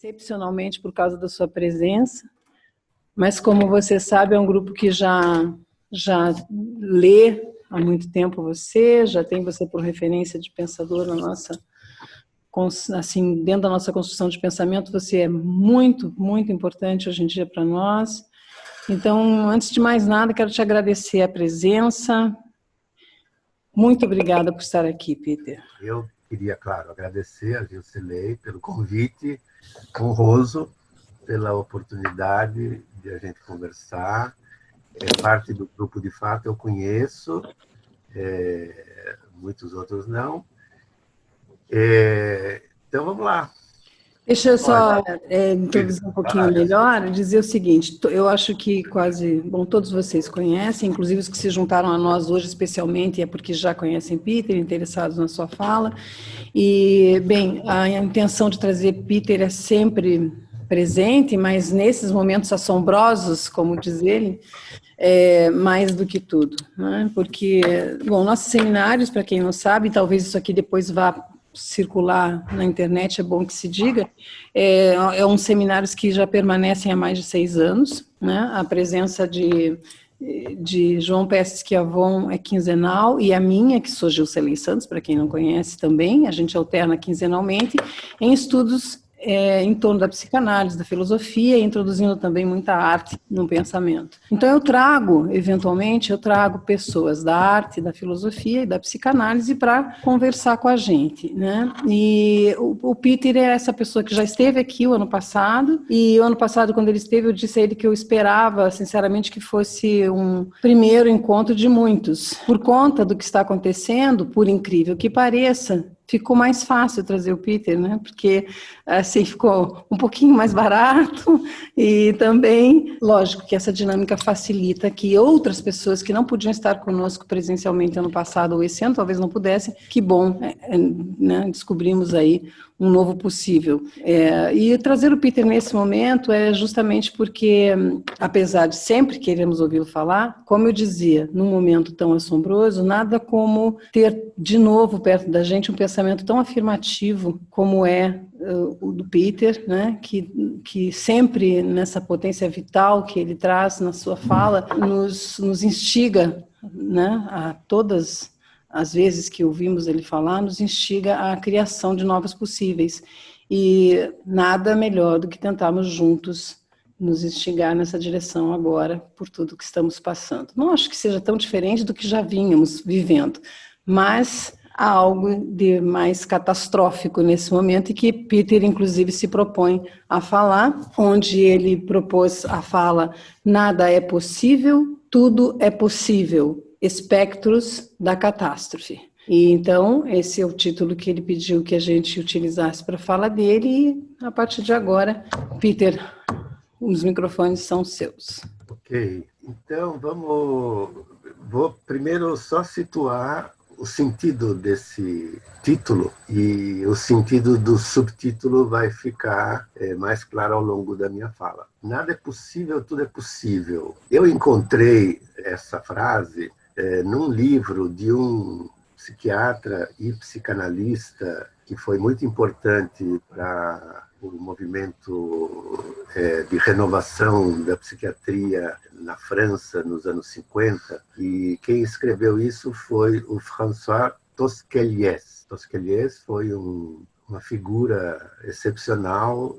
excepcionalmente por causa da sua presença, mas como você sabe, é um grupo que já lê há muito tempo você, já tem você por referência de pensador na nossa, assim, dentro da nossa construção de pensamento, você é muito, muito importante hoje em dia para nós. Então, antes de mais nada, quero te agradecer a presença. Muito obrigada por estar aqui, Peter. Eu queria, claro, agradecer a Gilcelei pelo convite honroso, pela oportunidade de a gente conversar. Parte do grupo, de fato, eu conheço, muitos outros não. Então, vamos lá. Deixa eu só introduzir um pouquinho melhor e dizer o seguinte, eu acho que quase, bom, todos vocês conhecem, inclusive os que se juntaram a nós hoje especialmente, é porque já conhecem Peter, interessados na sua fala, e, bem, a intenção de trazer Peter é sempre presente, mas nesses momentos assombrosos, como diz ele, mais do que tudo, né? Porque, bom, nossos seminários, para quem não sabe, talvez isso aqui depois vá circular na internet, é bom que se diga, é um seminários que já permanecem há mais de 6 anos, né? A presença de João Pesce Schiavon é quinzenal, e a minha, que sou Gilcelei Santos, para quem não conhece também, a gente alterna quinzenalmente, em estudos em torno da psicanálise, da filosofia, introduzindo também muita arte no pensamento. Então eventualmente, eu trago pessoas da arte, da filosofia e da psicanálise para conversar com a gente, né? E o Peter é essa pessoa que já esteve aqui o ano passado, e o ano passado, quando ele esteve, eu disse a ele que eu esperava, sinceramente, que fosse um primeiro encontro de muitos. Por conta do que está acontecendo, por incrível que pareça, ficou mais fácil trazer o Peter, né? Porque assim ficou um pouquinho mais barato e também, lógico, que essa dinâmica facilita que outras pessoas que não podiam estar conosco presencialmente ano passado ou esse ano, talvez não pudessem, que bom, né? Descobrimos aí um novo possível. E trazer o Peter nesse momento é justamente porque, apesar de sempre queremos ouvi-lo falar, como eu dizia, num momento tão assombroso, nada como ter de novo perto da gente um pensamento tão afirmativo como é o do Peter, né? Que sempre nessa potência vital que ele traz na sua fala, nos instiga, né? A todas as vezes que ouvimos ele falar, nos instiga à criação de novos possíveis. E nada melhor do que tentarmos juntos nos instigar nessa direção agora, por tudo que estamos passando. Não acho que seja tão diferente do que já vínhamos vivendo, mas há algo de mais catastrófico nesse momento e que Peter, inclusive, se propõe a falar, onde ele propôs a fala "Nada é possível, tudo é possível. Espectros da catástrofe". E então, esse é o título que ele pediu que a gente utilizasse para a fala dele, e a partir de agora, Peter, os microfones são seus. Ok, então vou primeiro só situar o sentido desse título, e o sentido do subtítulo vai ficar mais claro ao longo da minha fala. Nada é possível, tudo é possível. Eu encontrei essa frase num livro de um psiquiatra e psicanalista que foi muito importante para o movimento de renovação da psiquiatria na França nos anos 50, e quem escreveu isso foi o François Tosquelles. Tosquelles foi uma figura excepcional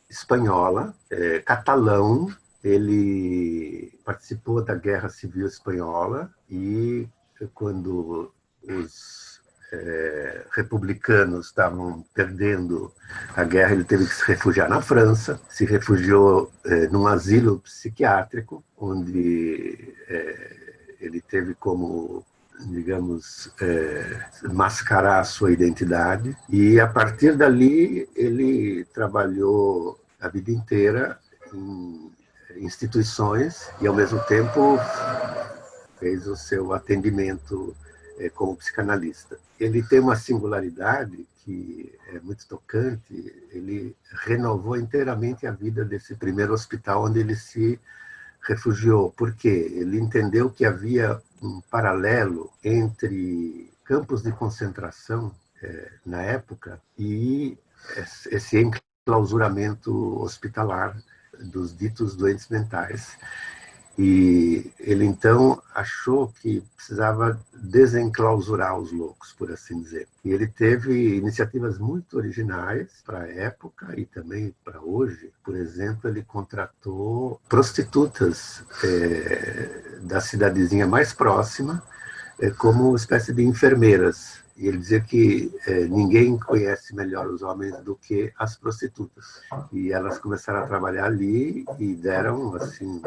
espanhola, catalão. Ele participou da Guerra Civil Espanhola, e quando os republicanos estavam perdendo a guerra, ele teve que se refugiar na França, se refugiou num asilo psiquiátrico, onde ele teve como, digamos, mascarar a sua identidade, e a partir dali ele trabalhou a vida inteira em instituições e, ao mesmo tempo, fez o seu atendimento como psicanalista. Ele tem uma singularidade que é muito tocante. Ele renovou inteiramente a vida desse primeiro hospital onde ele se refugiou. Por quê? Ele entendeu que havia um paralelo entre campos de concentração na época e esse enclausuramento hospitalar dos ditos doentes mentais. E ele, então, achou que precisava desenclausurar os loucos, por assim dizer. E ele teve iniciativas muito originais para a época e também para hoje. Por exemplo, ele contratou prostitutas da cidadezinha mais próxima como espécie de enfermeiras. E ele dizia que ninguém conhece melhor os homens do que as prostitutas. E elas começaram a trabalhar ali e deram, assim,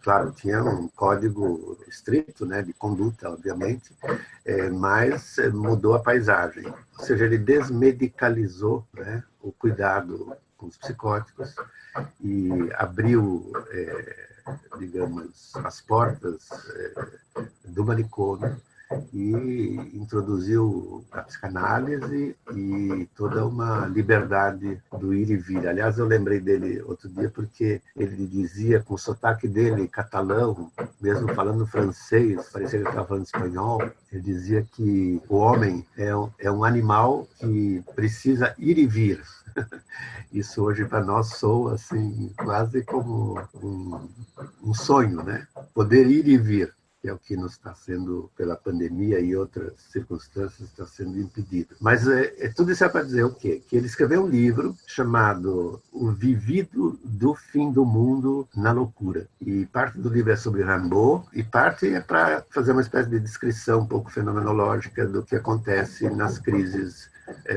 claro, tinha um código estrito, né, de conduta, obviamente, mas mudou a paisagem. Ou seja, ele desmedicalizou, né, o cuidado com os psicóticos e abriu, digamos, as portas do manicômio e introduziu a psicanálise e toda uma liberdade do ir e vir. Aliás, eu lembrei dele outro dia porque ele dizia, com o sotaque dele catalão, mesmo falando francês, parecia que ele estava falando espanhol, ele dizia que o homem é um animal que precisa ir e vir. Isso hoje para nós soa assim, quase como um sonho, né? Poder ir e vir, que é o que nos está sendo, pela pandemia e outras circunstâncias, está sendo impedido. Mas tudo isso é para dizer o quê? Que ele escreveu um livro chamado O Vivido do Fim do Mundo na Loucura. E parte do livro é sobre Rimbaud, e parte é para fazer uma espécie de descrição um pouco fenomenológica do que acontece nas crises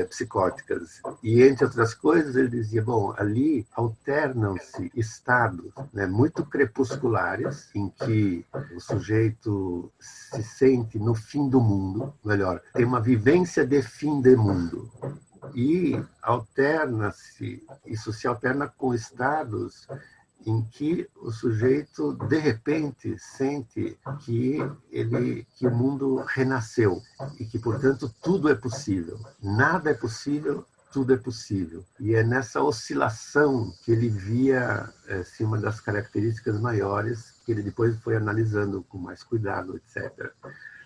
psicóticas. E, entre outras coisas, ele dizia, bom, ali alternam-se estados, né, muito crepusculares, em que o sujeito se sente no fim do mundo, melhor, tem uma vivência de fim de mundo. E isso se alterna com estados em que o sujeito, de repente, sente que o mundo renasceu e que, portanto, tudo é possível. Nada é possível, tudo é possível. E é nessa oscilação que ele via assim, uma das características maiores que ele depois foi analisando com mais cuidado, etc.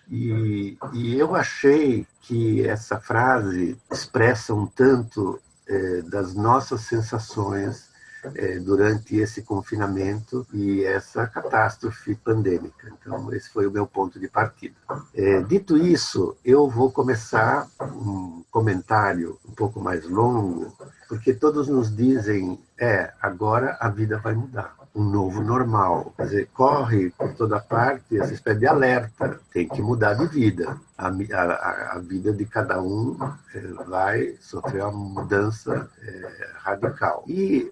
E eu achei que essa frase expressa um tanto das nossas sensações durante esse confinamento e essa catástrofe pandêmica. Então, esse foi o meu ponto de partida. Dito isso, eu vou começar um comentário um pouco mais longo, porque todos nos dizem, agora a vida vai mudar, um novo normal. Quer dizer, corre por toda parte essa espécie de alerta, tem que mudar de vida. A vida de cada um vai sofrer uma mudança radical. E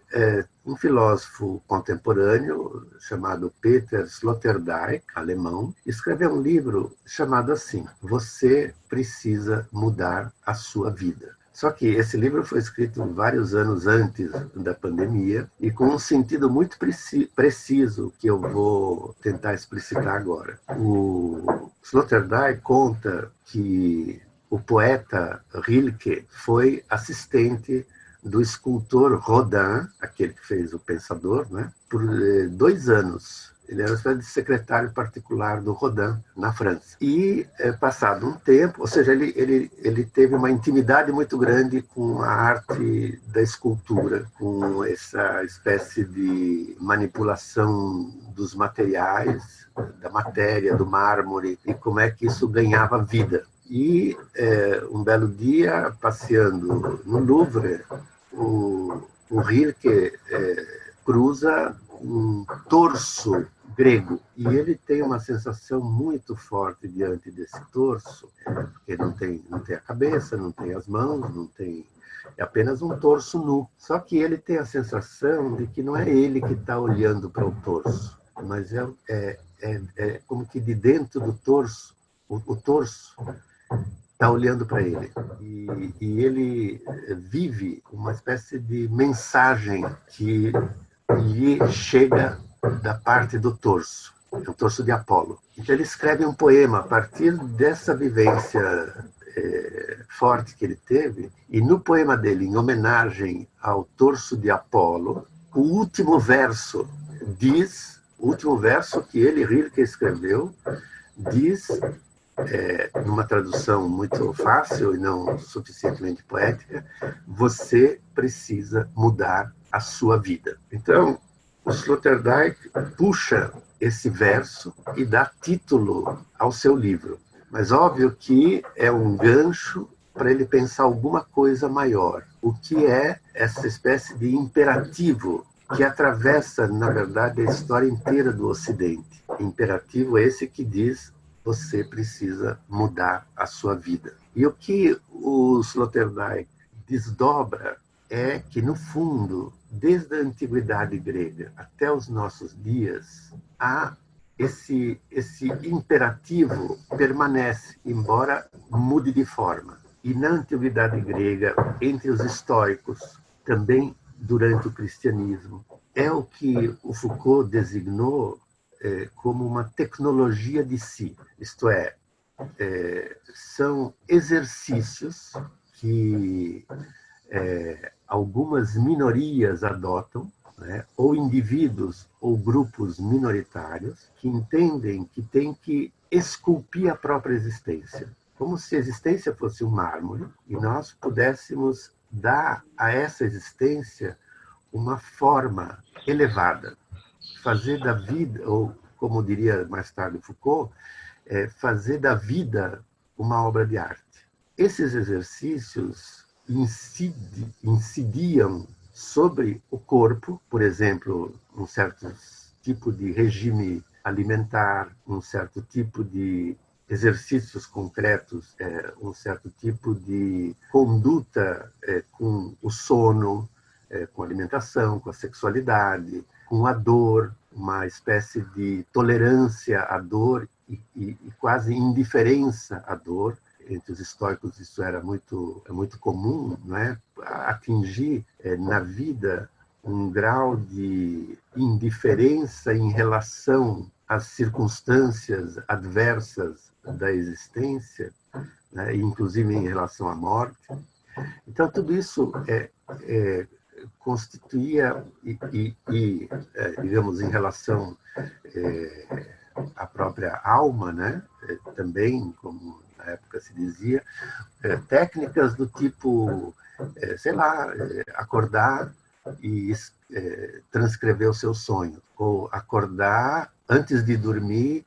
um filósofo contemporâneo chamado Peter Sloterdijk, alemão, escreveu um livro chamado assim, Você Precisa Mudar a Sua Vida. Só que esse livro foi escrito vários anos antes da pandemia e com um sentido muito preciso que eu vou tentar explicitar agora. O Sloterdijk conta que o poeta Rilke foi assistente do escultor Rodin, aquele que fez o Pensador, né, por 2 anos. Ele era uma espécie de secretário particular do Rodin, na França. E, passado um tempo, ou seja, ele teve uma intimidade muito grande com a arte da escultura, com essa espécie de manipulação dos materiais, da matéria, do mármore, e como é que isso ganhava vida. E, um belo dia, passeando no Louvre, o Rilke cruza um torso grego. E ele tem uma sensação muito forte diante desse torso, porque não tem a cabeça, não tem as mãos, não tem... É apenas um torso nu. Só que ele tem a sensação de que não é ele que está olhando para o torso, mas é como que de dentro do torso, o torso está olhando para ele. E ele vive uma espécie de mensagem que lhe chega da parte do torso, é o torso de Apolo. Então ele escreve um poema a partir dessa vivência forte que ele teve, e no poema dele, em homenagem ao torso de Apolo, o último verso que ele, Rilke, escreveu, diz numa tradução muito fácil e não suficientemente poética, você precisa mudar a sua vida. Então, o Sloterdijk puxa esse verso e dá título ao seu livro. Mas óbvio que é um gancho para ele pensar alguma coisa maior. O que é essa espécie de imperativo que atravessa, na verdade, a história inteira do Ocidente. Imperativo é esse que diz: você precisa mudar a sua vida. E o que o Sloterdijk desdobra é que, no fundo, desde a antiguidade grega até os nossos dias, há esse imperativo permanece, embora mude de forma. E na antiguidade grega, entre os estoicos, também durante o cristianismo, é o que o Foucault designou como uma tecnologia de si. Isto é, são exercícios que algumas minorias adotam, né, ou indivíduos ou grupos minoritários que entendem que têm que esculpir a própria existência, como se a existência fosse um mármore e nós pudéssemos dar a essa existência uma forma elevada, fazer da vida, ou como diria mais tarde Foucault, fazer da vida uma obra de arte. Esses exercícios incidiam sobre o corpo, por exemplo, um certo tipo de regime alimentar, um certo tipo de exercícios concretos, um certo tipo de conduta com o sono, com a alimentação, com a sexualidade, com a dor, uma espécie de tolerância à dor e quase indiferença à dor. Entre os estoicos isso era muito comum, não é? Atingir na vida um grau de indiferença em relação às circunstâncias adversas da existência, né? Inclusive em relação à morte. Então, tudo isso constituía, digamos, em relação à própria alma, né? Também, como na época se dizia, técnicas do tipo, sei lá, acordar e transcrever o seu sonho, ou acordar antes de dormir,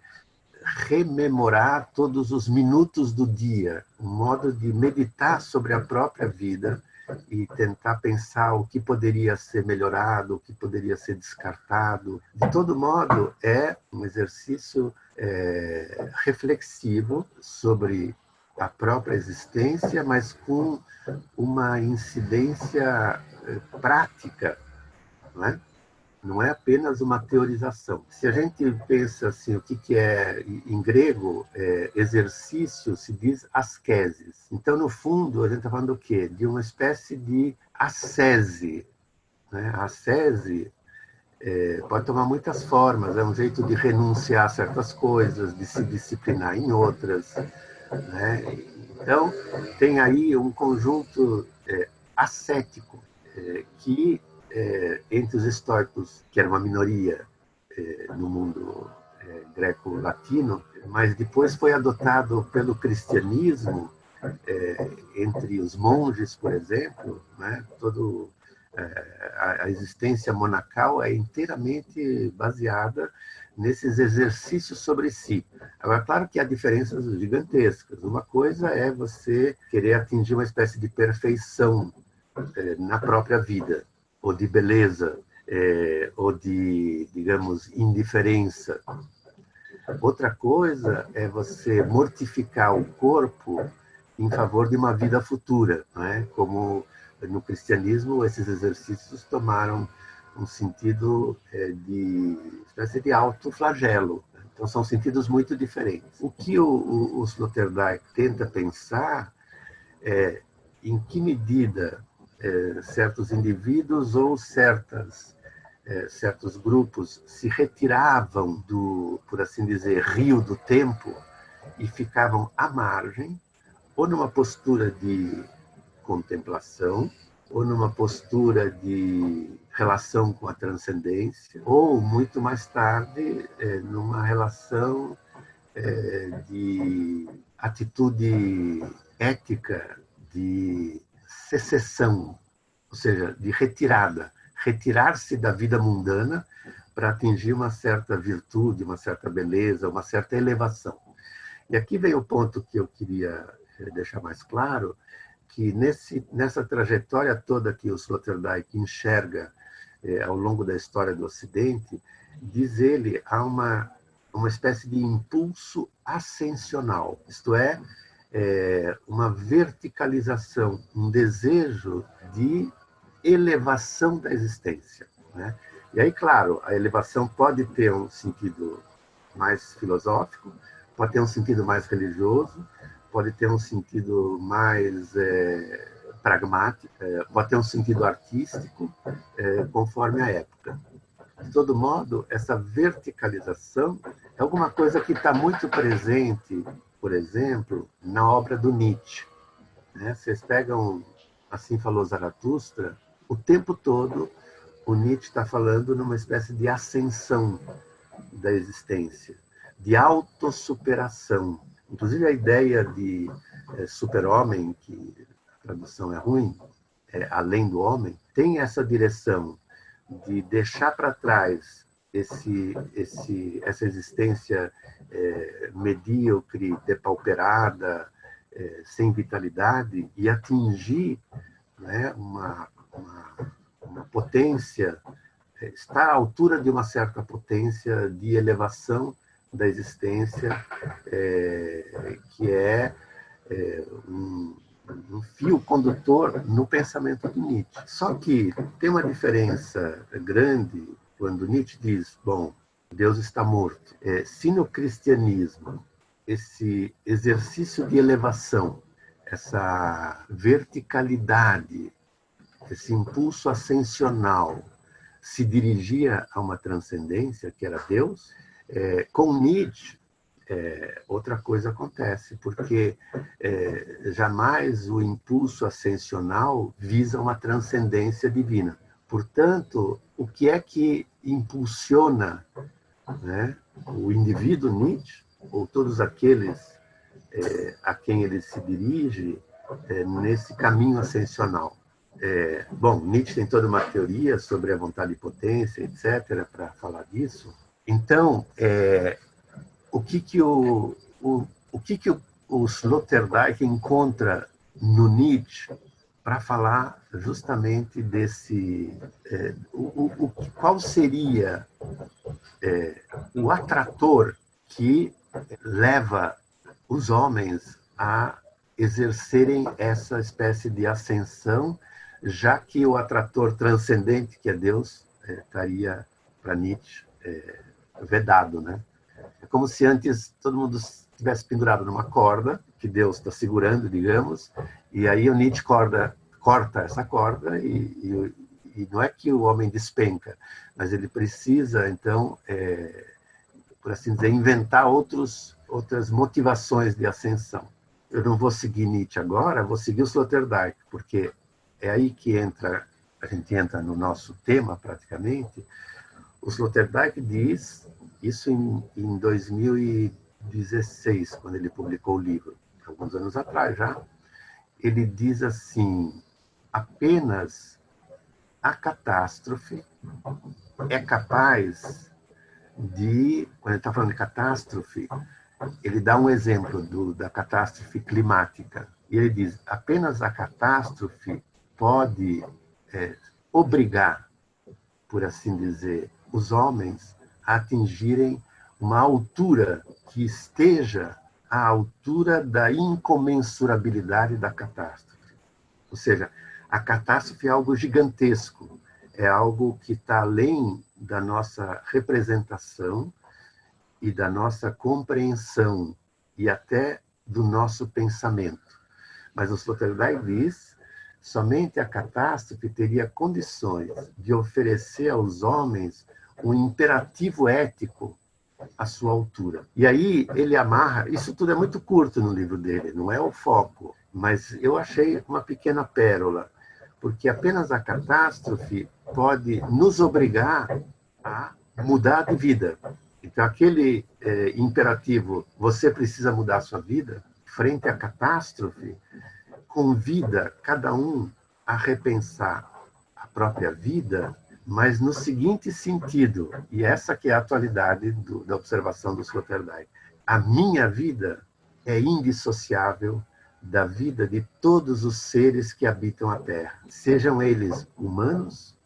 rememorar todos os minutos do dia, um modo de meditar sobre a própria vida e tentar pensar o que poderia ser melhorado, o que poderia ser descartado. De todo modo, é um exercício reflexivo sobre a própria existência, mas com uma incidência prática, não é? Não é apenas uma teorização. Se a gente pensa assim, o que é, em grego, exercício, se diz ascesis. Então, no fundo, a gente está falando do quê? De uma espécie de ascese. Né? A ascese pode tomar muitas formas, é um jeito de renunciar a certas coisas, de se disciplinar em outras. Né? Então, tem aí um conjunto ascético que entre os estoicos, que era uma minoria no mundo greco-latino, mas depois foi adotado pelo cristianismo, entre os monges, por exemplo, né? A existência monacal é inteiramente baseada nesses exercícios sobre si. Agora, claro que há diferenças gigantescas. Uma coisa é você querer atingir uma espécie de perfeição na própria vida, ou de beleza, ou de, digamos, indiferença. Outra coisa é você mortificar o corpo em favor de uma vida futura, não é? Como no cristianismo esses exercícios tomaram um sentido de espécie de autoflagelo. Então são sentidos muito diferentes. O que o Sloterdijk tenta pensar é em que medida certos indivíduos ou certos grupos se retiravam do, por assim dizer, rio do tempo e ficavam à margem, ou numa postura de contemplação, ou numa postura de relação com a transcendência, ou, muito mais tarde, numa relação de atitude ética, de secessão, ou seja, de retirada, retirar-se da vida mundana para atingir uma certa virtude, uma certa beleza, uma certa elevação. E aqui vem o ponto que eu queria deixar mais claro, que nessa trajetória toda que o Sloterdijk enxerga ao longo da história do Ocidente, diz ele, há uma espécie de impulso ascensional, isto é, uma verticalização, um desejo de elevação da existência, né? E aí, claro, a elevação pode ter um sentido mais filosófico, pode ter um sentido mais religioso, pode ter um sentido mais pragmático, pode ter um sentido artístico, conforme a época. De todo modo, essa verticalização é alguma coisa que está muito presente, por exemplo, na obra do Nietzsche, né? Vocês pegam Assim Falou Zaratustra, o tempo todo o Nietzsche está falando numa espécie de ascensão da existência, de autossuperação. Inclusive a ideia de super-homem, que a tradução é ruim, além do homem, tem essa direção de deixar para trás essa existência medíocre, depauperada, sem vitalidade, e atingir, né, uma potência, estar à altura de uma certa potência de elevação da existência, que é um fio condutor no pensamento de Nietzsche. Só que tem uma diferença grande quando Nietzsche diz, bom, Deus está morto. Se no cristianismo esse exercício de elevação, essa verticalidade, esse impulso ascensional se dirigia a uma transcendência, que era Deus, com Nietzsche, outra coisa acontece, porque jamais o impulso ascensional visa uma transcendência divina. Portanto, o que é que impulsiona, né, o indivíduo Nietzsche, ou todos aqueles a quem ele se dirige, nesse caminho ascensional? Bom, Nietzsche tem toda uma teoria sobre a vontade de potência, etc., para falar disso. Então, o que o Sloterdijk encontra no Nietzsche para falar justamente desse... qual seria o atrator que leva os homens a exercerem essa espécie de ascensão, já que o atrator transcendente, que é Deus, estaria, para Nietzsche, vedado, né? É como se antes todo mundo estivesse pendurado numa corda, que Deus está segurando, digamos, e aí o Nietzsche corta essa corda e não é que o homem despenca, mas ele precisa, então, por assim dizer, inventar outras motivações de ascensão. Eu não vou seguir Nietzsche agora, vou seguir o Sloterdijk, porque é aí que a gente entra no nosso tema, praticamente. O Sloterdijk diz, isso em 2016, quando ele publicou o livro, alguns anos atrás já, ele diz assim, apenas a catástrofe é capaz de... Quando ele está falando de catástrofe, ele dá um exemplo da catástrofe climática. E ele diz, apenas a catástrofe pode obrigar, por assim dizer, os homens a atingirem uma altura que esteja à altura da incomensurabilidade da catástrofe. Ou seja, a catástrofe é algo gigantesco, é algo que está além da nossa representação e da nossa compreensão e até do nosso pensamento. Mas o Sloterdijk diz, somente a catástrofe teria condições de oferecer aos homens um imperativo ético à sua altura. E aí ele amarra, isso tudo é muito curto no livro dele, não é o foco, mas eu achei uma pequena pérola, porque apenas a catástrofe pode nos obrigar a mudar de vida. Então, aquele imperativo, você precisa mudar a sua vida, frente à catástrofe, convida cada um a repensar a própria vida, mas no seguinte sentido, e essa que é a atualidade da observação do Sloterdijk. A minha vida é indissociável da vida de todos os seres que habitam a Terra, sejam eles humanos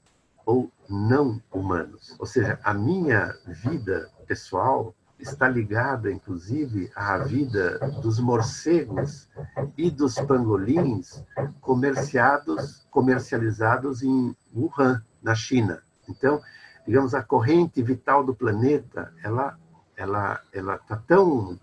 ou não humanos. Ou seja, a minha vida pessoal está ligada, inclusive, à vida dos morcegos e dos pangolins comercializados em Wuhan, na China. Então, digamos, a corrente vital do planeta, ela está tão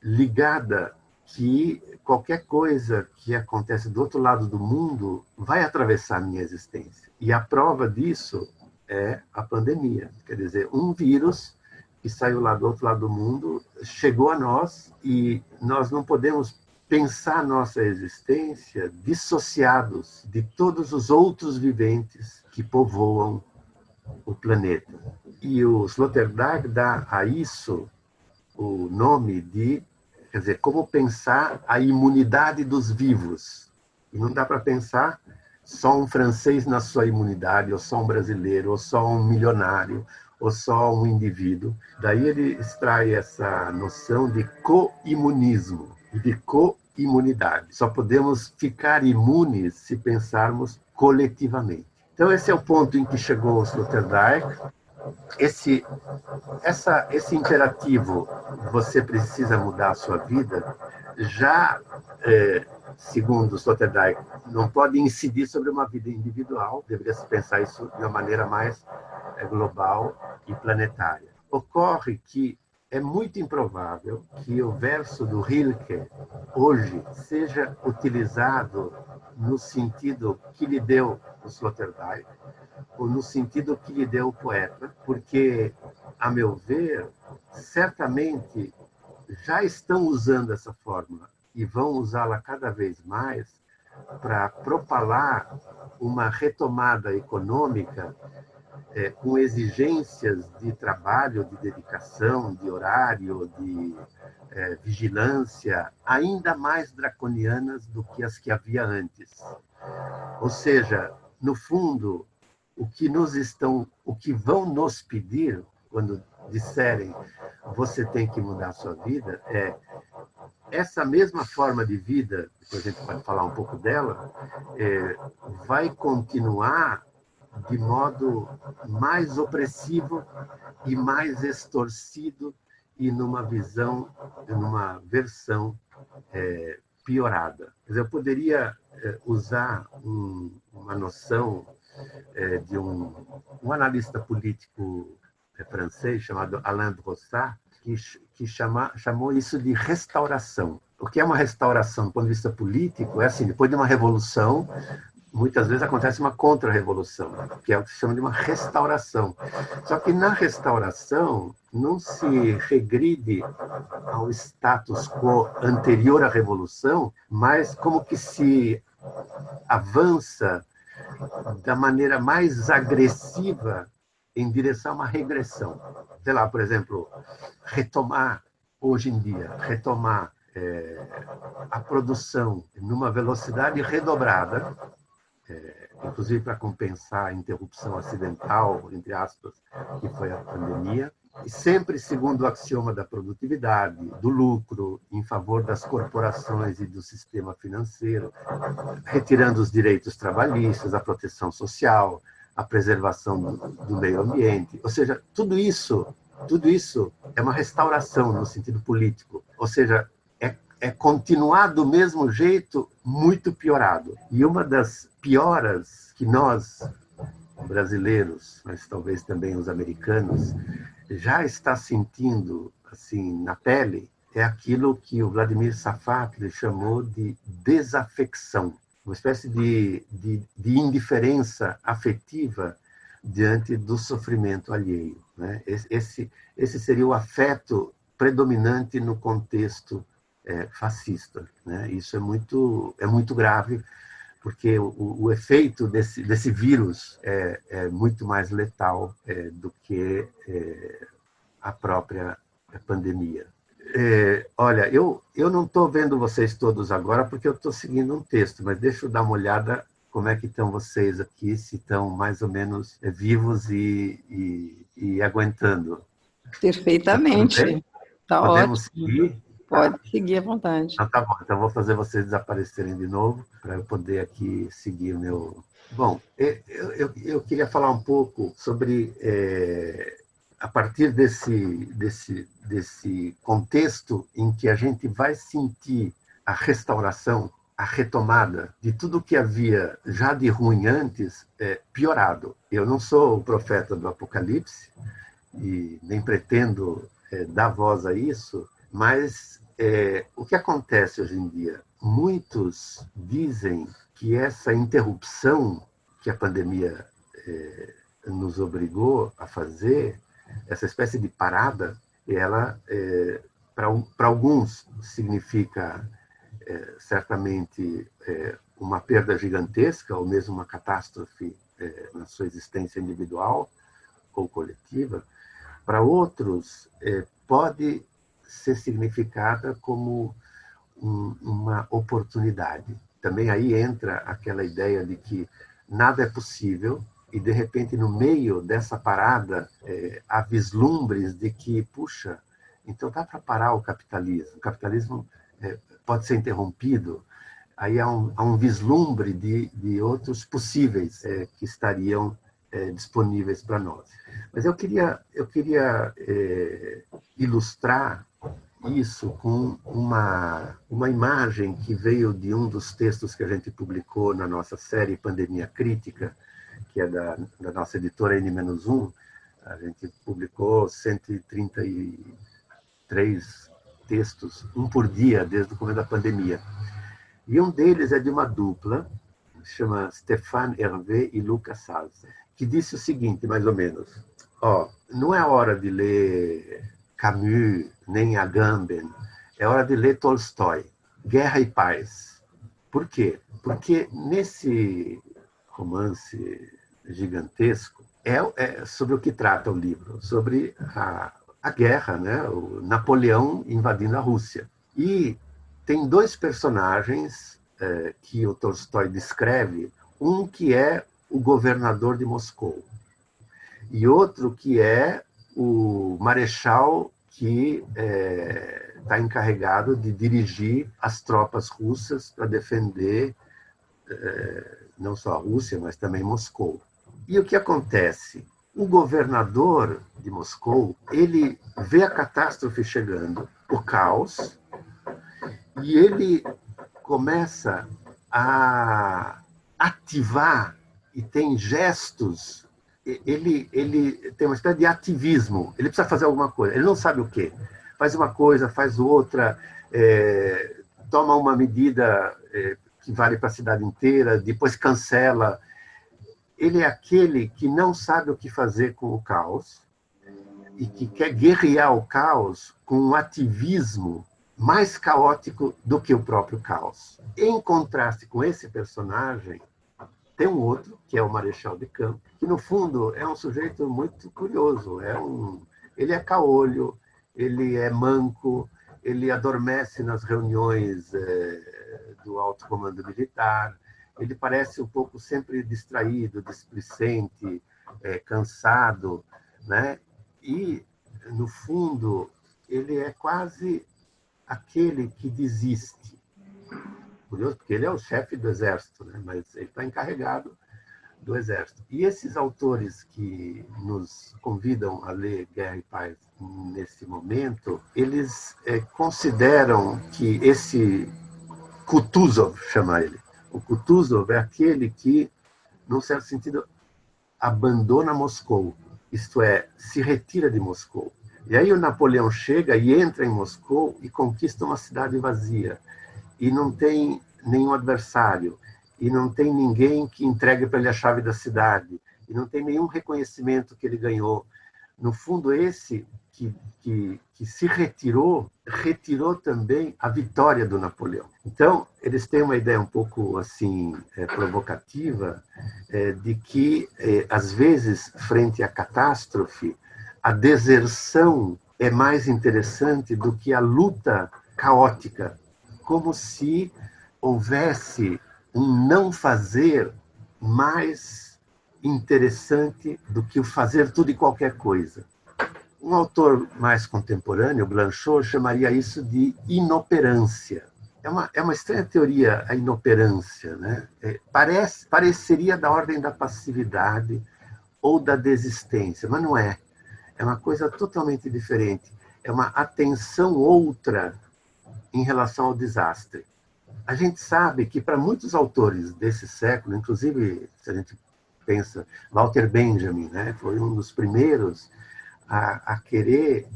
ligada que qualquer coisa que acontece do outro lado do mundo vai atravessar a minha existência. E a prova disso é a pandemia. Quer dizer, um vírus que saiu lá do outro lado do mundo chegou a nós e nós não podemos pensar nossa existência dissociados de todos os outros viventes que povoam o planeta. E o Sloterdijk dá a isso o nome de, quer dizer, como pensar a imunidade dos vivos. E não dá para pensar só um francês na sua imunidade, ou só um brasileiro, ou só um milionário, ou só um indivíduo. Daí ele extrai essa noção de co-imunismo e de co-imunidade. Só podemos ficar imunes se pensarmos coletivamente. Então, esse é o ponto em que chegou o Sloterdijk. Esse imperativo, você precisa mudar a sua vida, já, segundo Sloterdijk, não pode incidir sobre uma vida individual, deveria se pensar isso de uma maneira mais global e planetária. Ocorre que é muito improvável que o verso do Rilke, hoje, seja utilizado no sentido que lhe deu o Sloterdijk, ou no sentido que lhe deu o poeta, porque, a meu ver, certamente já estão usando essa fórmula e vão usá-la cada vez mais para propalar uma retomada econômica com exigências de trabalho, de dedicação, de horário, de vigilância, ainda mais draconianas do que as que havia antes. Ou seja, no fundo, o que vão nos pedir quando disserem você tem que mudar a sua vida é essa mesma forma de vida, depois a gente pode falar um pouco dela, vai continuar de modo mais opressivo e mais extorcido e numa versão piorada. Quer dizer, eu poderia usar uma noção de um analista político francês chamado Alain Brossard, que chamou isso de restauração. O que é uma restauração do ponto de vista político? É assim, depois de uma revolução, muitas vezes acontece uma contra-revolução, que é o que se chama de uma restauração. Só que na restauração não se regride ao status quo anterior à revolução, mas como que se avança da maneira mais agressiva em direção a uma regressão. Sei lá, por exemplo, hoje em dia, retomar a produção numa velocidade redobrada, inclusive para compensar a interrupção acidental, entre aspas, que foi a pandemia, e sempre segundo o axioma da produtividade, do lucro, em favor das corporações e do sistema financeiro, retirando os direitos trabalhistas, a proteção social, a preservação do meio ambiente. Ou seja, tudo isso é uma restauração no sentido político. Ou seja, é continuar do mesmo jeito, muito piorado. E uma das pioras que nós, brasileiros, mas talvez também os americanos, já está sentindo assim na pele, é aquilo que o Vladimir Safatli chamou de desafecção, uma espécie de indiferença afetiva diante do sofrimento alheio, né? Esse seria o afeto predominante no contexto fascista, né? Isso é muito grave, porque o efeito desse vírus é muito mais letal do que a própria pandemia. Olha, eu não estou vendo vocês todos agora porque eu estou seguindo um texto, mas deixa eu dar uma olhada como é que estão vocês aqui, se estão mais ou menos vivos e aguentando. Perfeitamente. Está Podemos ótimo. seguir? Pode seguir à vontade. Então, tá bom, então vou fazer vocês desaparecerem de novo para eu poder aqui seguir o meu... Bom, eu queria falar um pouco sobre, a partir desse contexto em que a gente vai sentir a restauração, a retomada de tudo que havia já de ruim antes, piorado. Eu não sou o profeta do Apocalipse e nem pretendo dar voz a isso, mas o que acontece hoje em dia? Muitos dizem que essa interrupção que a pandemia nos obrigou a fazer, essa espécie de parada, ela, para alguns, significa certamente uma perda gigantesca, ou mesmo uma catástrofe na sua existência individual ou coletiva. Para outros, pode ser significada como uma oportunidade. Também aí entra aquela ideia de que nada é possível e, de repente, no meio dessa parada, há vislumbres de que, puxa, então dá para parar o capitalismo. O capitalismo pode ser interrompido. Aí há um vislumbre de outros possíveis que estariam disponíveis para nós. Mas eu queria ilustrar isso com uma imagem que veio de um dos textos que a gente publicou na nossa série Pandemia Crítica, que é da nossa editora N-1. A gente publicou 133 textos, um por dia, desde o começo da pandemia. E um deles é de uma dupla, se chama Stéphane Hervé e Lucas Salles, que disse o seguinte, mais ou menos: não é hora de ler Camus, nem Agamben, é hora de ler Tolstói, Guerra e Paz. Por quê? Porque nesse romance gigantesco, é sobre o que trata o livro, sobre a guerra, né? O Napoleão invadindo a Rússia. E tem dois personagens que o Tolstói descreve, um que é o governador de Moscou, e outro que é o marechal que está encarregado de dirigir as tropas russas para defender não só a Rússia, mas também Moscou. E o que acontece? O governador de Moscou, ele vê a catástrofe chegando, o caos, e ele começa a ativar, e tem gestos, ele tem uma espécie de ativismo, ele precisa fazer alguma coisa, ele não sabe o quê. Faz uma coisa, faz outra, toma uma medida que vale para a cidade inteira, depois cancela. Ele é aquele que não sabe o que fazer com o caos e que quer guerrear o caos com um ativismo mais caótico do que o próprio caos. Em contraste com esse personagem, tem um outro, que é o Marechal de Campo, que, no fundo, é um sujeito muito curioso. Ele é caolho, ele é manco, ele adormece nas reuniões do alto comando militar, ele parece um pouco sempre distraído, displicente, cansado, né? E, no fundo, ele é quase aquele que desiste. Curioso, porque ele é o chefe do exército, né? Mas ele está encarregado do exército. E esses autores que nos convidam a ler Guerra e Paz nesse momento, eles consideram que esse Kutuzov, chama ele, o Kutuzov é aquele que, num certo sentido, abandona Moscou, isto é, se retira de Moscou. E aí o Napoleão chega e entra em Moscou e conquista uma cidade vazia. E não tem nenhum adversário, e não tem ninguém que entregue para ele a chave da cidade, e não tem nenhum reconhecimento que ele ganhou. No fundo, esse que se retirou também a vitória do Napoleão. Então, eles têm uma ideia um pouco assim provocativa de que, às vezes, frente à catástrofe, a deserção é mais interessante do que a luta caótica, como se houvesse um não fazer mais interessante do que o fazer tudo e qualquer coisa. Um autor mais contemporâneo, Blanchot, chamaria isso de inoperância. É uma estranha teoria, a inoperância, né? Pareceria da ordem da passividade ou da desistência, mas não é. É uma coisa totalmente diferente. É uma atenção outra em relação ao desastre. A gente sabe que para muitos autores desse século, inclusive se a gente pensa, Walter Benjamin, né, foi um dos primeiros a querer,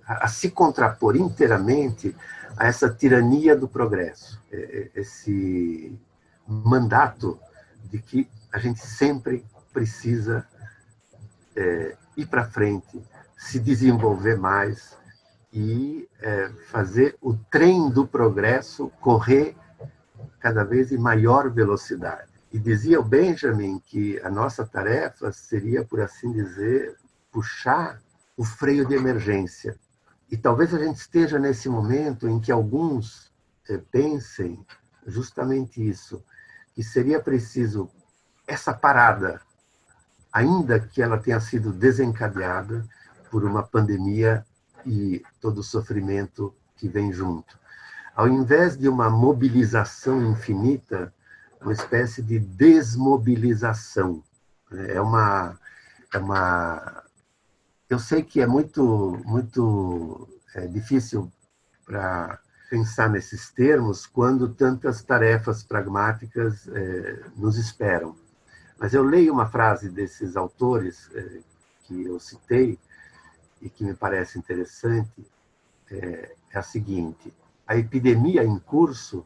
a se contrapor inteiramente a essa tirania do progresso, esse mandato de que a gente sempre precisa ir para frente, se desenvolver mais e fazer o trem do progresso correr cada vez em maior velocidade. E dizia o Benjamin que a nossa tarefa seria, por assim dizer, puxar o freio de emergência. E talvez a gente esteja nesse momento em que alguns pensem justamente isso, que seria preciso essa parada, ainda que ela tenha sido desencadeada por uma pandemia e todo o sofrimento que vem junto. Ao invés de uma mobilização infinita, uma espécie de desmobilização. Eu sei que é muito difícil para pensar nesses termos quando tantas tarefas pragmáticas nos esperam. Mas eu leio uma frase desses autores que eu citei e que me parece interessante, é a seguinte: a epidemia em curso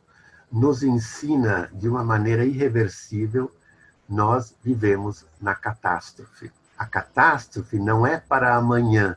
nos ensina de uma maneira irreversível, nós vivemos na catástrofe. A catástrofe não é para amanhã,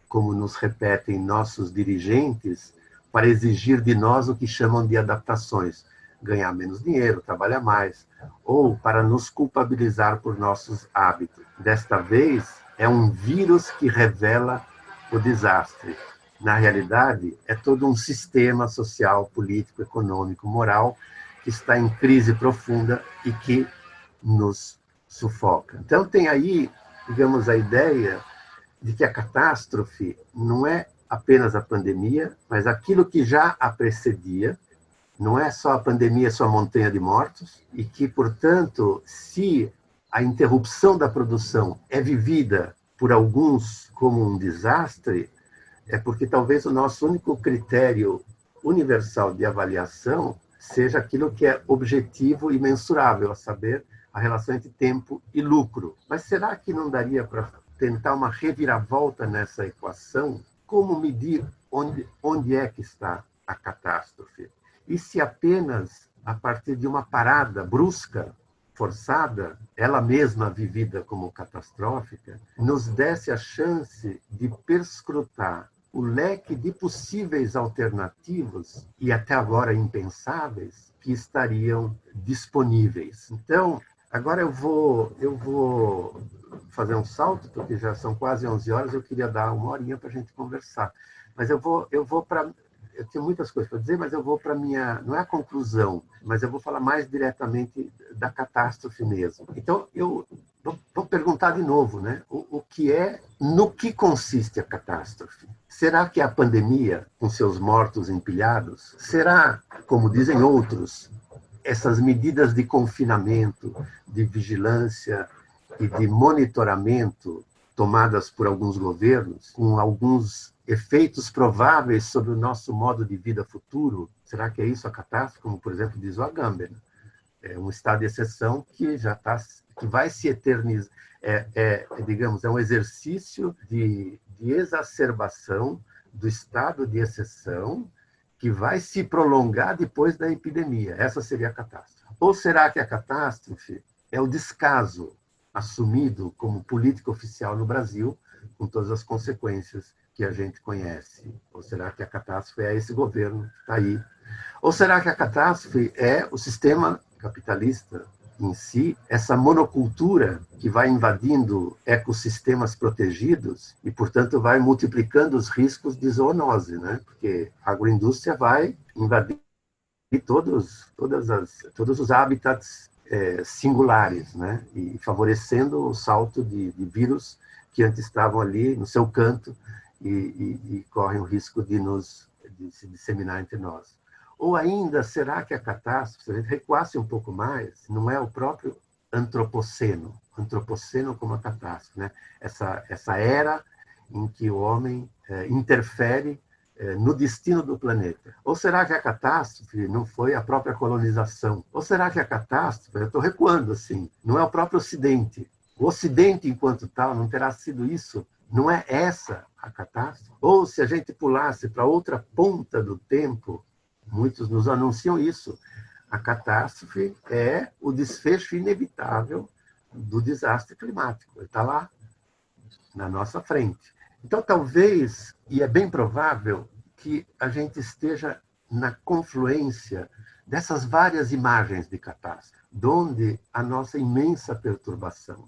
como nos repetem nossos dirigentes, para exigir de nós o que chamam de adaptações, ganhar menos dinheiro, trabalhar mais, ou para nos culpabilizar por nossos hábitos. Desta vez, é um vírus que revela o desastre. Na realidade, é todo um sistema social, político, econômico, moral, que está em crise profunda e que nos sufoca. Então, tem aí, digamos, a ideia de que a catástrofe não é apenas a pandemia, mas aquilo que já a precedia. Não é só a pandemia, sua montanha de mortos, e que, portanto, se a interrupção da produção é vivida por alguns como um desastre, é porque talvez o nosso único critério universal de avaliação seja aquilo que é objetivo e mensurável, a saber, a relação entre tempo e lucro. Mas será que não daria para tentar uma reviravolta nessa equação? Como medir onde é que está a catástrofe? E se apenas a partir de uma parada brusca, forçada, ela mesma vivida como catastrófica, nos desse a chance de perscrutar o leque de possíveis alternativas, e até agora impensáveis, que estariam disponíveis. Então, agora eu vou fazer um salto, porque já são quase 11 horas, eu queria dar uma horinha para a gente conversar. Mas eu vou para... Eu tenho muitas coisas para dizer, mas eu vou para a minha... Não é a conclusão, mas eu vou falar mais diretamente da catástrofe mesmo. Então, eu vou perguntar de novo, né? No que consiste a catástrofe? Será que é a pandemia, com seus mortos empilhados? Será, como dizem outros, essas medidas de confinamento, de vigilância e de monitoramento tomadas por alguns governos, com alguns efeitos prováveis sobre o nosso modo de vida futuro? Será que é isso a catástrofe? Como, por exemplo, diz o Agamben. É um estado de exceção que que vai se eternizar. Digamos, é um exercício de exacerbação do estado de exceção que vai se prolongar depois da epidemia. Essa seria a catástrofe. Ou será que a catástrofe é o descaso assumido como política oficial no Brasil, com todas as consequências que a gente conhece? Ou será que a catástrofe é esse governo que está aí? Ou será que a catástrofe é o sistema capitalista em si, essa monocultura que vai invadindo ecossistemas protegidos e, portanto, vai multiplicando os riscos de zoonose, né? Porque a agroindústria vai invadir todos os hábitats singulares, né? E favorecendo o salto de vírus que antes estavam ali no seu canto e correm o risco de se disseminar entre nós. Ou ainda, será que a catástrofe, se a gente recuasse um pouco mais, não é o próprio antropoceno como a catástrofe, né? Essa era em que o homem interfere no destino do planeta. Ou será que a catástrofe não foi a própria colonização? Ou será que a catástrofe, eu estou recuando assim, não é o próprio Ocidente? O Ocidente, enquanto tal, não terá sido isso? Não é essa a catástrofe? Ou se a gente pulasse para outra ponta do tempo, muitos nos anunciam isso, a catástrofe é o desfecho inevitável do desastre climático. Ele está lá, na nossa frente. Então, talvez, e é bem provável, que a gente esteja na confluência dessas várias imagens de catástrofe, donde a nossa imensa perturbação.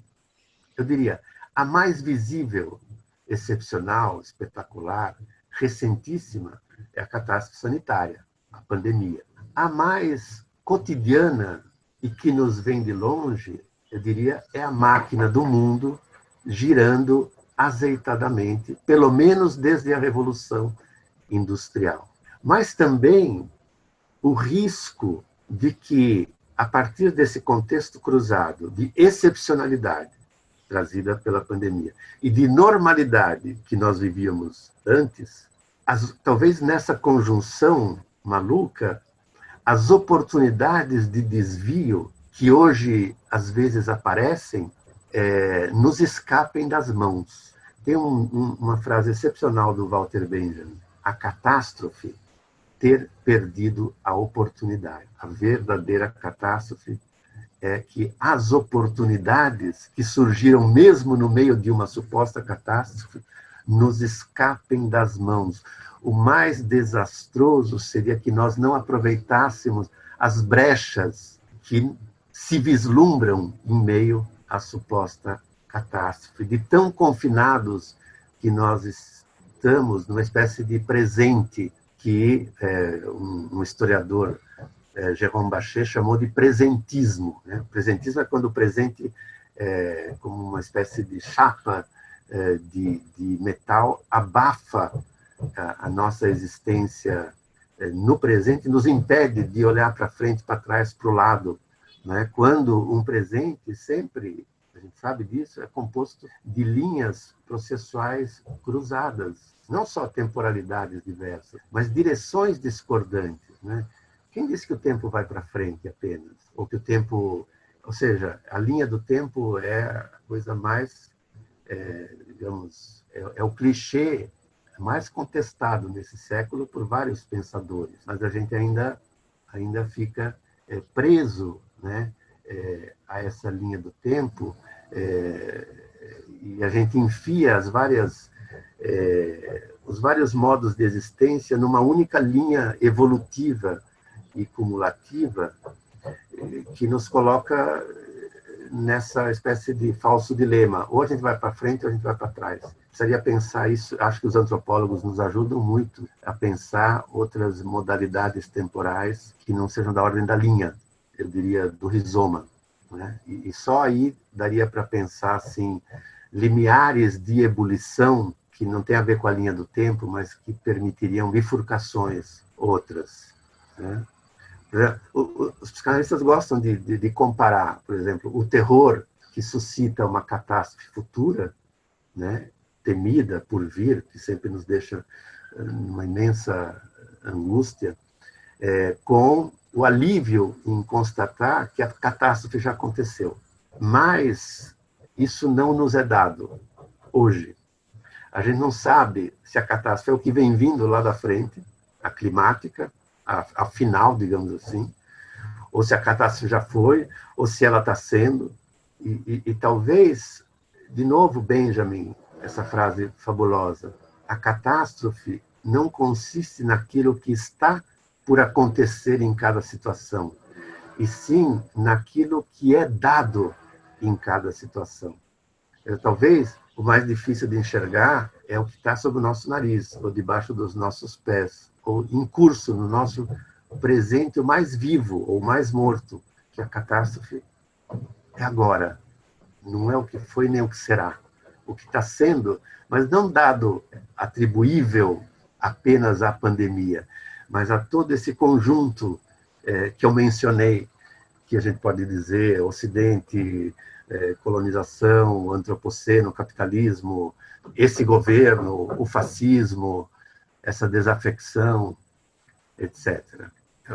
Eu diria, a mais visível, excepcional, espetacular, recentíssima, é a catástrofe sanitária, a pandemia. A mais cotidiana e que nos vem de longe, eu diria, é a máquina do mundo girando azeitadamente, pelo menos desde a Revolução Industrial. Mas também o risco de que, a partir desse contexto cruzado de excepcionalidade trazida pela pandemia e de normalidade que nós vivíamos antes, talvez nessa conjunção maluca, as oportunidades de desvio que hoje às vezes aparecem nos escapem das mãos. Tem uma frase excepcional do Walter Benjamin: a catástrofe ter perdido a oportunidade. A verdadeira catástrofe é que as oportunidades que surgiram mesmo no meio de uma suposta catástrofe nos escapem das mãos. O mais desastroso seria que nós não aproveitássemos as brechas que se vislumbram em meio à suposta catástrofe, de tão confinados que nós estamos numa espécie de presente que um historiador, Jérôme Bachet, chamou de presentismo. Né? Presentismo é quando o presente, como uma espécie de chapa de metal, abafa a nossa existência no presente, nos impede de olhar para frente, para trás, para o lado. Né? Quando um presente sempre, a gente sabe disso, é composto de linhas processuais cruzadas, não só temporalidades diversas, mas direções discordantes. Né? Quem disse que o tempo vai para frente apenas? Ou que o tempo... Ou seja, a linha do tempo é a coisa mais, digamos, é o clichê mais contestado nesse século por vários pensadores, mas a gente ainda fica preso, né, a essa linha do tempo, e a gente enfia os vários modos de existência numa única linha evolutiva e cumulativa que nos coloca nessa espécie de falso dilema. Ou a gente vai para frente ou a gente vai para trás. Precisaria pensar isso. Acho que os antropólogos nos ajudam muito a pensar outras modalidades temporais que não sejam da ordem da linha, eu diria do rizoma. Né? E só aí daria para pensar assim, limiares de ebulição que não tem a ver com a linha do tempo, mas que permitiriam bifurcações outras. Né? Os psicanalistas gostam de comparar, por exemplo, o terror que suscita uma catástrofe futura, né, temida por vir, que sempre nos deixa numa imensa angústia, com o alívio em constatar que a catástrofe já aconteceu. Mas isso não nos é dado hoje. A gente não sabe se a catástrofe é o que vem vindo lá da frente, a climática, a final, digamos assim, ou se a catástrofe já foi, ou se ela está sendo. E talvez, de novo, Benjamin, essa frase fabulosa, a catástrofe não consiste naquilo que está por acontecer em cada situação, e sim naquilo que é dado em cada situação. Talvez o mais difícil de enxergar é o que está sob o nosso nariz, ou debaixo dos nossos pés, ou em curso no nosso presente, o mais vivo ou mais morto, que a catástrofe é agora. Não é o que foi nem o que será. O que está sendo, mas não dado atribuível apenas à pandemia, mas a todo esse conjunto que eu mencionei, que a gente pode dizer Ocidente, colonização, antropoceno, capitalismo, esse governo, o fascismo, essa desafecção, etc.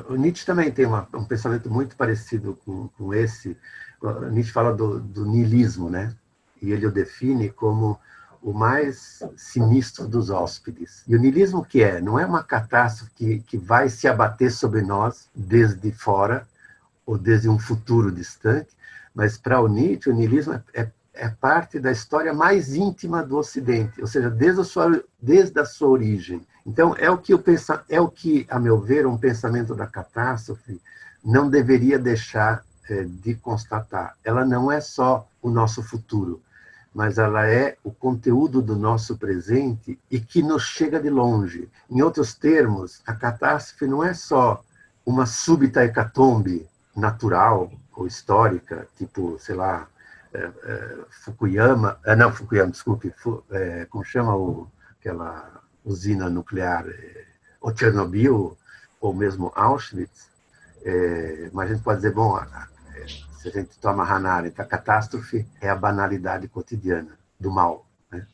O Nietzsche também tem um pensamento muito parecido com esse. O Nietzsche fala do niilismo, né? E ele o define como o mais sinistro dos hóspedes. E o niilismo que é? Não é uma catástrofe que vai se abater sobre nós desde fora, ou desde um futuro distante, mas para o Nietzsche, o niilismo é parte da história mais íntima do Ocidente, ou seja, desde a sua origem. Então, é o que, a meu ver, um pensamento da catástrofe não deveria deixar de constatar. Ela não é só o nosso futuro, mas ela é o conteúdo do nosso presente e que nos chega de longe. Em outros termos, a catástrofe não é só uma súbita hecatombe natural ou histórica, tipo, sei lá, Fukuyama, desculpe, como chama aquela usina nuclear, ou Chernobyl, ou mesmo Auschwitz, mas a gente pode dizer, bom, se a gente toma Hannah Arendt, a catástrofe é a banalidade cotidiana do mal, né?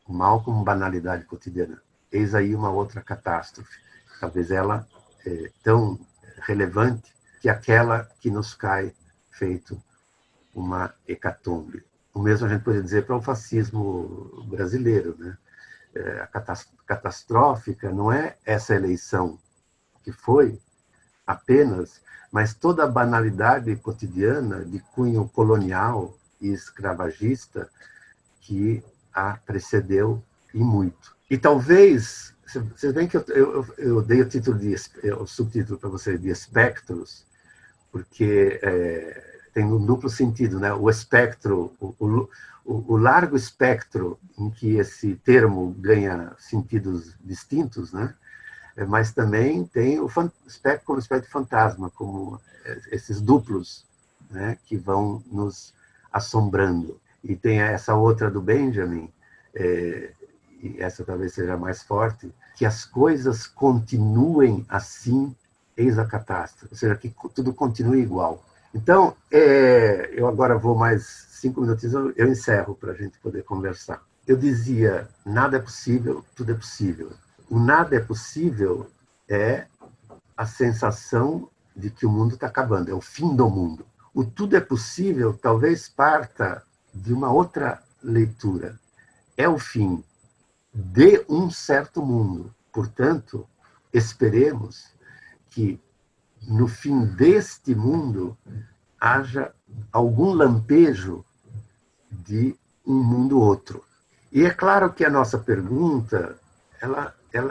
O mal como banalidade cotidiana. Eis aí uma outra catástrofe, talvez ela tão relevante que aquela que nos cai feito uma hecatombe. O mesmo a gente pode dizer para o fascismo brasileiro, né? A catastrófica não é essa eleição que foi apenas, mas toda a banalidade cotidiana de cunho colonial e escravagista que a precedeu e muito. E talvez, vocês veem que eu dei o subtítulo para vocês de espectros, porque tem um duplo sentido, né? O espectro, o largo espectro em que esse termo ganha sentidos distintos, né? Mas também tem o espectro como espectro fantasma, como esses duplos, né? Que vão nos assombrando. E tem essa outra do Benjamin, e essa talvez seja mais forte, que as coisas continuem assim, eis a catástrofe, ou seja, que tudo continue igual. Então, eu agora vou mais 5 minutinhos, eu encerro para a gente poder conversar. Eu dizia, nada é possível, tudo é possível. O nada é possível é a sensação de que o mundo está acabando, é o fim do mundo. O tudo é possível talvez parta de uma outra leitura. É o fim de um certo mundo. Portanto, esperemos que no fim deste mundo haja algum lampejo de um mundo outro. E é claro que a nossa pergunta,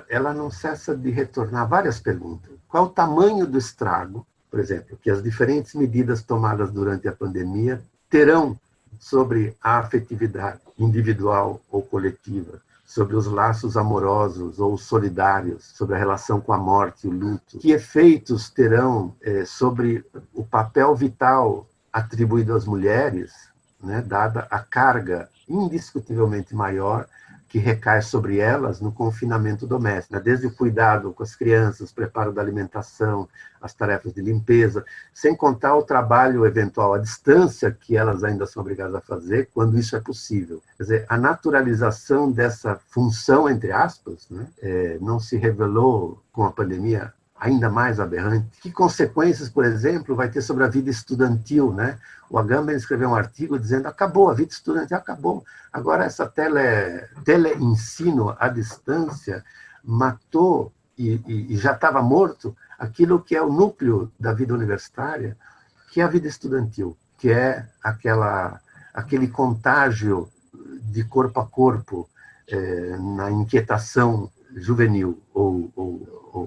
ela não cessa de retornar várias perguntas. Qual o tamanho do estrago, por exemplo, que as diferentes medidas tomadas durante a pandemia terão sobre a afetividade individual ou coletiva, sobre os laços amorosos ou solidários, sobre a relação com a morte e o luto? Que efeitos terão sobre o papel vital atribuído às mulheres, né, dada a carga indiscutivelmente maior que recai sobre elas no confinamento doméstico, né? Desde o cuidado com as crianças, preparo da alimentação, as tarefas de limpeza, sem contar o trabalho eventual à distância que elas ainda são obrigadas a fazer, quando isso é possível. Quer dizer, a naturalização dessa função, entre aspas, né, não se revelou com a pandemia ainda mais aberrante? Que consequências, por exemplo, vai ter sobre a vida estudantil, né? O Agamben escreveu um artigo dizendo acabou, a vida estudantil acabou. Agora essa teleensino à distância matou e já estava morto aquilo que é o núcleo da vida universitária, que é a vida estudantil, que é aquele contágio de corpo a corpo na inquietação juvenil ou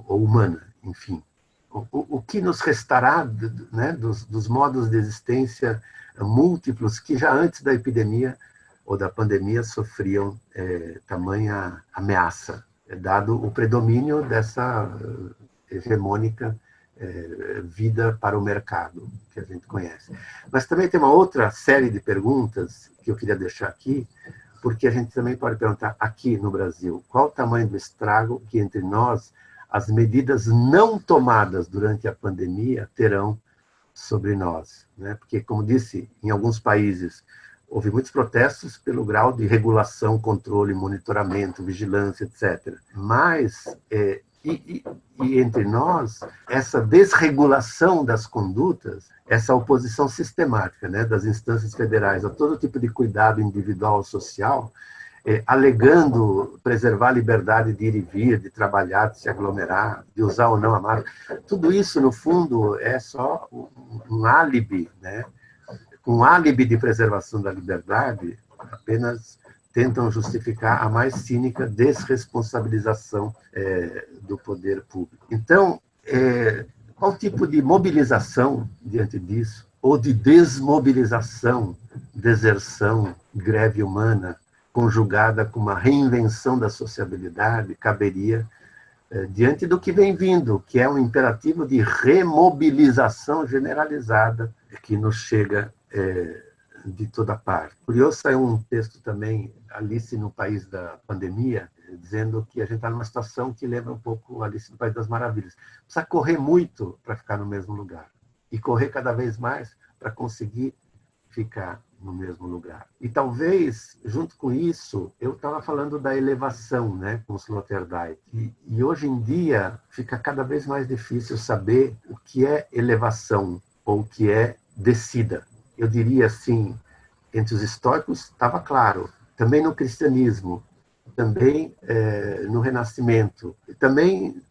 humana, enfim. o que nos restará, né, dos modos de existência múltiplos que já antes da epidemia ou da pandemia sofriam tamanha ameaça, dado o predomínio dessa hegemônica vida para o mercado, que a gente conhece. Mas também tem uma outra série de perguntas que eu queria deixar aqui, porque a gente também pode perguntar aqui no Brasil, qual o tamanho do estrago que entre nós as medidas não tomadas durante a pandemia terão sobre nós, né? Porque, como disse, em alguns países houve muitos protestos pelo grau de regulação, controle, monitoramento, vigilância, etc. Mas e entre nós, essa desregulação das condutas, essa oposição sistemática, né, das instâncias federais a todo tipo de cuidado individual ou social, alegando preservar a liberdade de ir e vir, de trabalhar, de se aglomerar, de usar ou não a máscara. Tudo isso, no fundo, é só um álibi, né? Um álibi de preservação da liberdade, apenas tentam justificar a mais cínica desresponsabilização do poder público. Então, qual tipo de mobilização diante disso, ou de desmobilização, deserção, greve humana, conjugada com uma reinvenção da sociabilidade, caberia diante do que vem vindo, que é um imperativo de remobilização generalizada que nos chega de toda parte. Curioso, saiu um texto também, Alice no País da Pandemia, dizendo que a gente está numa situação que lembra um pouco Alice no País das Maravilhas. Precisa correr muito para ficar no mesmo lugar. E correr cada vez mais para conseguir ficar no mesmo lugar. E talvez, junto com isso, eu estava falando da elevação, né, com Sloterdijk. E hoje em dia fica cada vez mais difícil saber o que é elevação ou o que é descida. Eu diria assim, entre os estoicos estava claro, também no cristianismo, também no Renascimento, também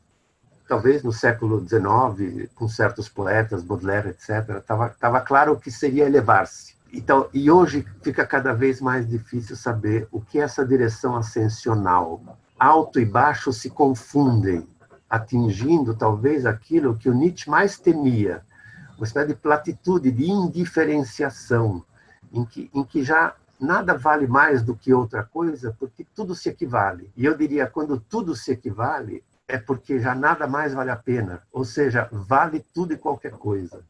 talvez no século XIX, com certos poetas, Baudelaire, etc., estava claro o que seria elevar-se. Então, e hoje fica cada vez mais difícil saber o que é essa direção ascensional. Alto e baixo se confundem, atingindo talvez aquilo que o Nietzsche mais temia, uma espécie de platitude, de indiferenciação, em que já nada vale mais do que outra coisa, porque tudo se equivale. E eu diria, quando tudo se equivale, é porque já nada mais vale a pena. Ou seja, vale tudo e qualquer coisa.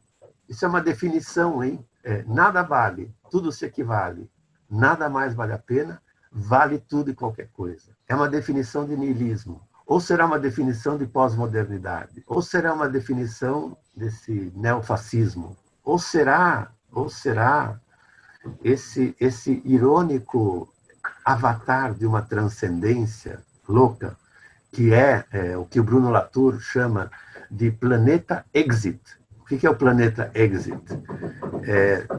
Isso é uma definição, hein? Nada vale, tudo se equivale. Nada mais vale a pena, vale tudo e qualquer coisa. É uma definição de niilismo. Ou será uma definição de pós-modernidade? Ou será uma definição desse neofascismo? Ou será esse irônico avatar de uma transcendência louca, que é o que o Bruno Latour chama de planeta exit. O que é o planeta exit?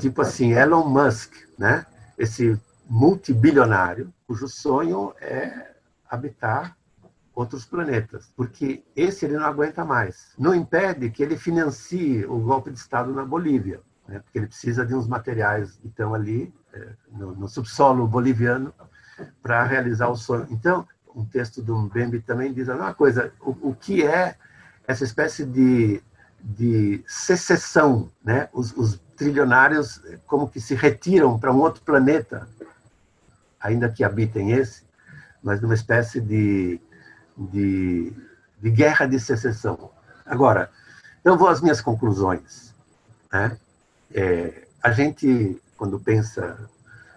Tipo assim, Elon Musk, né? Esse multibilionário, cujo sonho é habitar outros planetas, porque esse ele não aguenta mais. Não impede que ele financie o golpe de Estado na Bolívia, né? Porque ele precisa de uns materiais que estão ali no subsolo boliviano para realizar o sonho. Então, um texto do Mbembe também diz a mesma coisa, o que é essa espécie de secessão, né? Os trilionários como que se retiram para um outro planeta, ainda que habitem esse, mas numa espécie de guerra de secessão. Agora, então vou às minhas conclusões, né? A gente, quando pensa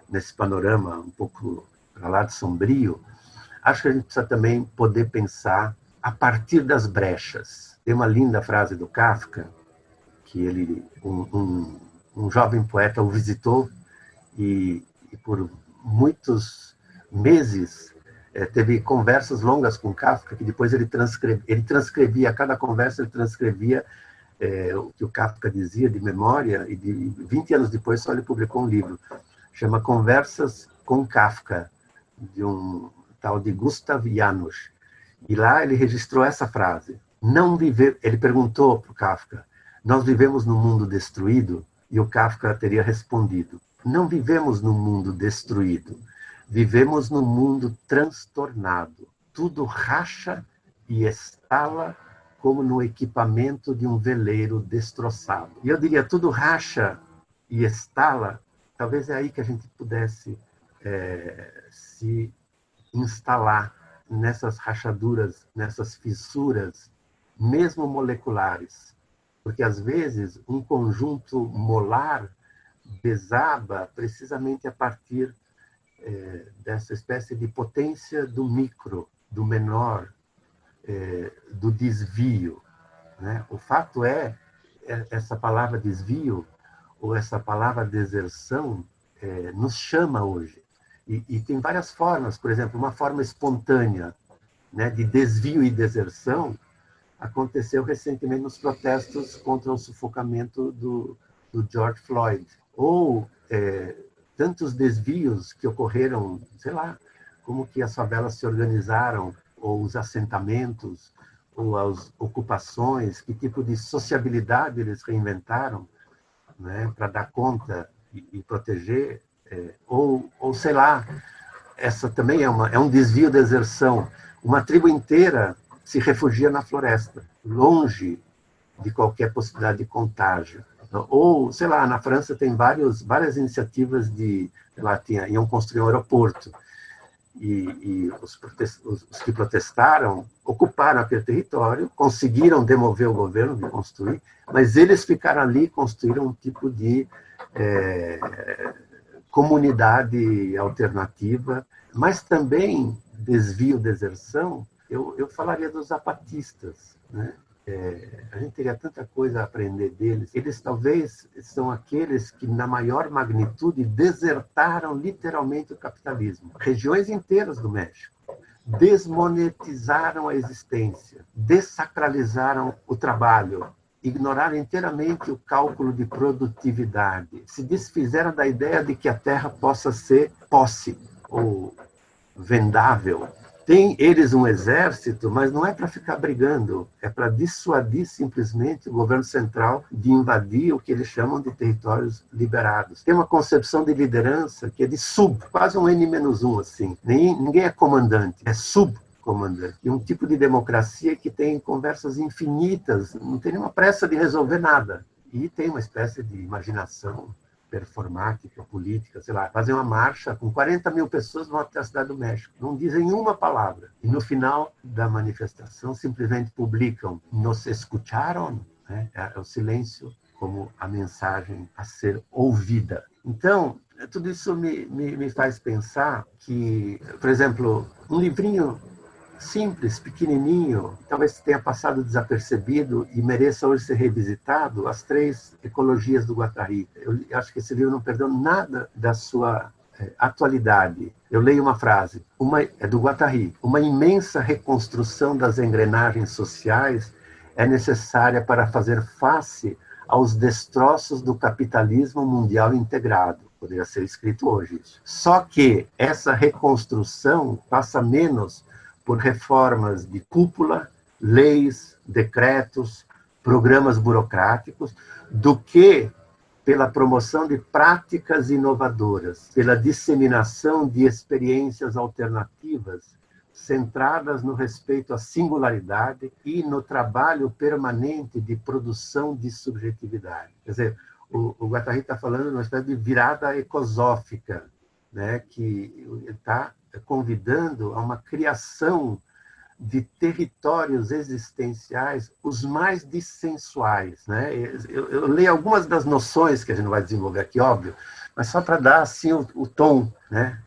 nesse panorama um pouco para lá de sombrio, acho que a gente precisa também poder pensar a partir das brechas. Tem uma linda frase do Kafka, que ele, um jovem poeta o visitou e por muitos meses teve conversas longas com Kafka, que depois ele transcrevia, a cada conversa ele transcrevia o que o Kafka dizia de memória, e 20 anos depois só ele publicou um livro, chama Conversas com Kafka, de um tal de Gustav Janusz. E lá ele registrou essa frase. Ele perguntou para o Kafka, nós vivemos num mundo destruído? E o Kafka teria respondido, não vivemos num mundo destruído, vivemos num mundo transtornado. Tudo racha e estala como no equipamento de um veleiro destroçado. E eu diria, tudo racha e estala, talvez é aí que a gente pudesse se instalar nessas rachaduras, nessas fissuras, mesmo moleculares. Porque, às vezes, um conjunto molar desaba precisamente a partir dessa espécie de potência do micro, do menor, do desvio, né? O fato essa palavra desvio, ou essa palavra deserção, nos chama hoje. E tem várias formas, por exemplo, uma forma espontânea, né, de desvio e deserção aconteceu recentemente nos protestos contra o sufocamento do George Floyd. Ou tantos desvios que ocorreram, sei lá, como que as favelas se organizaram, ou os assentamentos, ou as ocupações, que tipo de sociabilidade eles reinventaram, né, para dar conta e proteger, ou sei lá, essa também é um desvio da deserção. Uma tribo inteira se refugia na floresta, longe de qualquer possibilidade de contágio. Ou, sei lá, na França tem várias iniciativas de, sei lá, iam construir um aeroporto, e os que protestaram ocuparam aquele território, conseguiram demover o governo de construir, mas eles ficaram ali e construíram um tipo de comunidade alternativa, mas também desvio, deserção. Eu falaria dos zapatistas, né? A gente teria tanta coisa a aprender deles. Eles talvez são aqueles que, na maior magnitude, desertaram literalmente o capitalismo. Regiões inteiras do México desmonetizaram a existência, dessacralizaram o trabalho, ignoraram inteiramente o cálculo de produtividade, se desfizeram da ideia de que a terra possa ser posse ou vendável. Tem eles um exército, mas não é para ficar brigando, é para dissuadir simplesmente o governo central de invadir o que eles chamam de territórios liberados. Tem uma concepção de liderança que é de quase um N-1, assim. Ninguém é comandante, é subcomandante. E um tipo de democracia que tem conversas infinitas, não tem nenhuma pressa de resolver nada. E tem uma espécie de imaginação performática, política, sei lá, fazer uma marcha com 40 mil pessoas vão até a cidade do México. Não dizem uma palavra. E no final da manifestação simplesmente publicam: "Nos escucharon", né? É o silêncio como a mensagem a ser ouvida. Então, tudo isso me faz pensar que, por exemplo, um livrinho simples, pequenininho, talvez tenha passado desapercebido e mereça hoje ser revisitado, As Três Ecologias do Guattari. Eu acho que esse livro não perdeu nada da sua atualidade. Eu leio uma frase, é do Guattari: "Uma imensa reconstrução das engrenagens sociais é necessária para fazer face aos destroços do capitalismo mundial integrado." Poderia ser escrito hoje isso. Só que essa reconstrução passa menos por reformas de cúpula, leis, decretos, programas burocráticos, do que pela promoção de práticas inovadoras, pela disseminação de experiências alternativas centradas no respeito à singularidade e no trabalho permanente de produção de subjetividade. Quer dizer, o Guattari está falando de uma espécie de virada ecosófica, né, que está convidando a uma criação de territórios existenciais os mais dissensuais, né? Eu leio algumas das noções que a gente não vai desenvolver aqui, óbvio, mas só para dar assim o tom, né,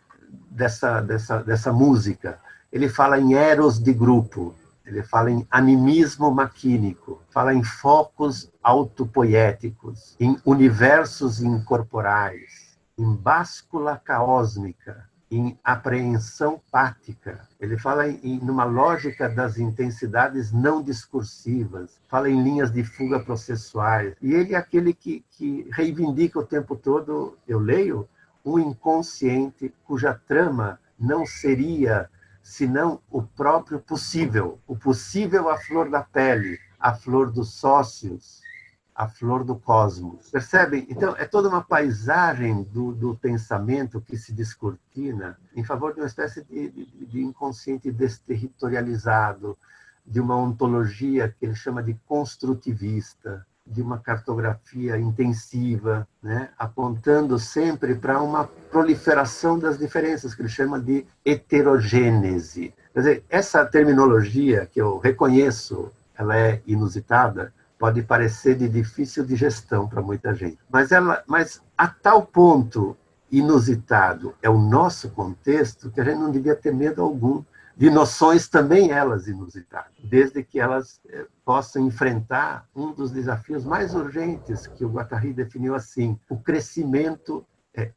dessa música. Ele fala em eros de grupo, ele fala em animismo maquínico, fala em focos autopoéticos, em universos incorporais, em báscula caósmica, em apreensão pática. Ele fala numa lógica das intensidades não discursivas, fala em linhas de fuga processuais. E ele é aquele que reivindica o tempo todo, eu leio, um inconsciente cuja trama não seria senão o próprio possível. O possível à flor da pele, à flor dos sócios, a flor do cosmos. Percebem? Então, é toda uma paisagem do pensamento que se descortina em favor de uma espécie de inconsciente desterritorializado, de uma ontologia que ele chama de construtivista, de uma cartografia intensiva, né, apontando sempre para uma proliferação das diferenças, que ele chama de heterogênese. Quer dizer, essa terminologia, que eu reconheço, ela é inusitada, pode parecer de difícil digestão para muita gente, mas a tal ponto inusitado é o nosso contexto que a gente não devia ter medo algum de noções também elas inusitadas, desde que elas possam enfrentar um dos desafios mais urgentes que o Guattari definiu assim: o crescimento,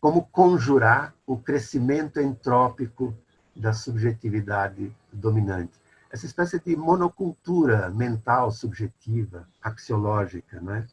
como conjurar o crescimento entrópico da subjetividade dominante. Essa espécie de monocultura mental subjetiva, axiológica, né?